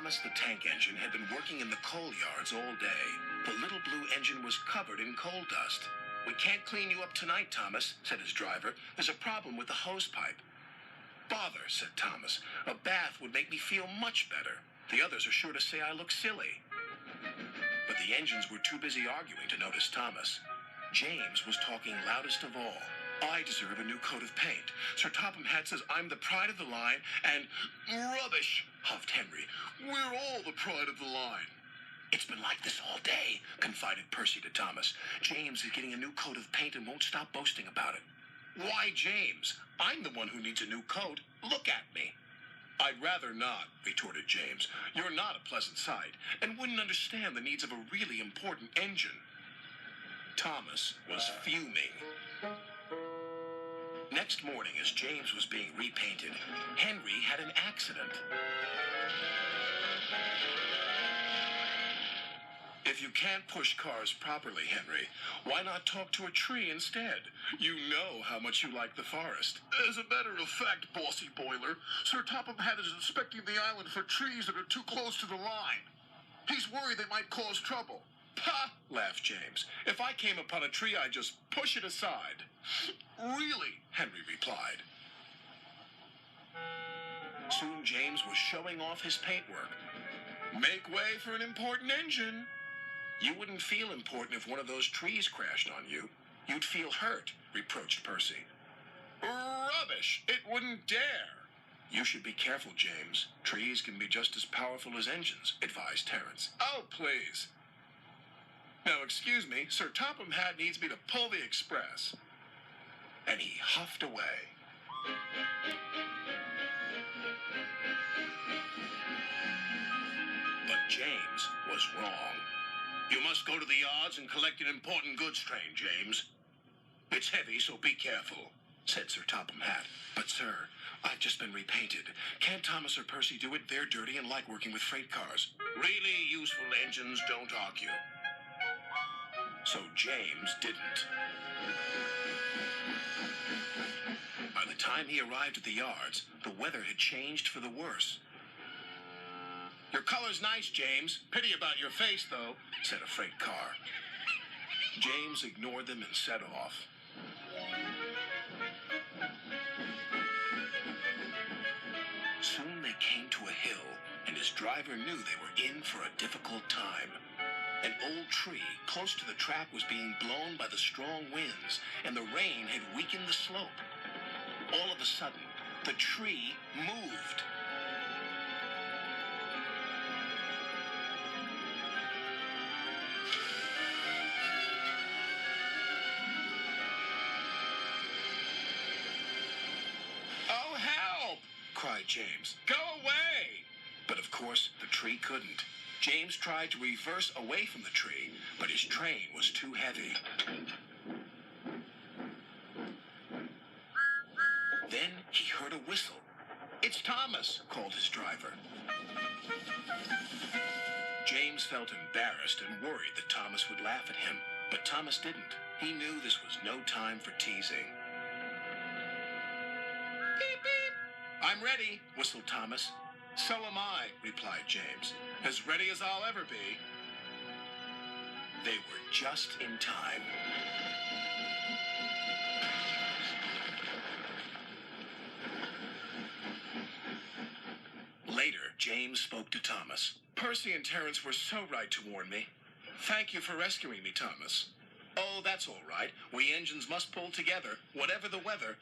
Thomas the tank engine had been working in the coal yards all day. The little blue engine was covered in coal dust. "We can't clean you up tonight, Thomas," said his driver. "There's a problem with the hose pipe." "Bother," said Thomas. "A bath would make me feel much better. The others are sure to say I look silly." But the engines were too busy arguing to notice Thomas. James was talking loudest of all. "I deserve a new coat of paint. Sir Topham Hatt says I'm the pride of the line, and—" "Rubbish," huffed Henry. "We're all the pride of the line." "It's been like this all day," confided Percy to Thomas. "James is getting a new coat of paint and won't stop boasting about it." "Why, James? I'm the one who needs a new coat. Look at me." "I'd rather not," retorted James. "You're not a pleasant sight, and wouldn't understand the needs of a really important engine." Thomas was fuming. Next morning, as James was being repainted, Henry had an accident. "If you can't push cars properly, Henry, why not talk to a tree instead? You know how much you like the forest." "As a matter of fact, Bossy Boiler, Sir Topham Hatt is inspecting the island for trees that are too close to the line. He's worried they might cause trouble." "Pah!" laughed James. "If I came upon a tree, I'd just push it aside." "Really?" Henry replied. Soon James was showing off his paintwork. "Make way for an important engine." "You wouldn't feel important if one of those trees crashed on you. You'd feel hurt," reproached Percy. "Rubbish! It wouldn't dare." "You should be careful, James. Trees can be just as powerful as engines," advised Terence. "Oh, please." "Now, excuse me, Sir Topham Hatt needs me to pull the express." And he huffed away. But James was wrong. "You must go to the yards and collect an important goods train, James. It's heavy, so be careful," said Sir Topham Hatt. "But, sir, I've just been repainted. Can't Thomas or Percy do it? They're dirty and like working with freight cars." "Really useful engines don't argue." So James didn't. By the time he arrived at the yards, the weather had changed for the worse. "Your color's nice, James. Pity about your face, though," said a freight car. James ignored them and set off. Soon they came to a hill, and his driver knew they were in for a difficult time. An old tree close to the track was being blown by the strong winds, and the rain had weakened the slope. All of a sudden, the tree moved. "Oh, help!" cried James. "Go away!" But of course, the tree couldn't. James tried to reverse away from the tree, but his train was too heavy. Then he heard a whistle. "It's Thomas," called his driver. James felt embarrassed and worried that Thomas would laugh at him, but Thomas didn't. He knew this was no time for teasing. "Beep, beep." "I'm ready," whistled Thomas. "So am I," replied James. "As ready as I'll ever be." They were just in time. Later, James spoke to Thomas. "Percy and Terence were so right to warn me. Thank you for rescuing me, Thomas." "Oh, that's all right. We engines must pull together, whatever the weather."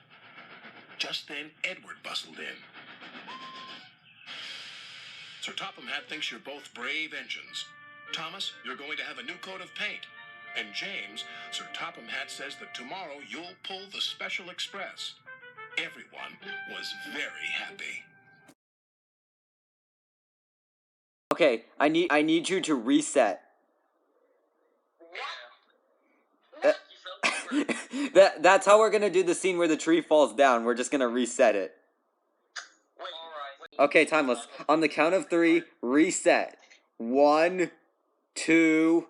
Just then, Edward bustled in. "Sir Topham Hatt thinks you're both brave engines. Thomas, you're going to have a new coat of paint. And James, Sir Topham Hatt says that tomorrow you'll pull the special express." Everyone was very happy. Okay, I need you to reset. That's how we're gonna do the scene where the tree falls down. We're just gonna reset it. Okay, timeless. On the count of 3, reset. 1, 2,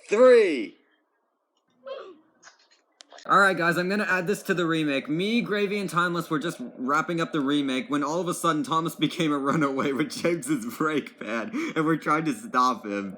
3. Alright guys, I'm gonna add this to the remake. Me, Gravy, and Timeless were just wrapping up the remake when all of a sudden Thomas became a runaway with James's brake pad, and we're trying to stop him.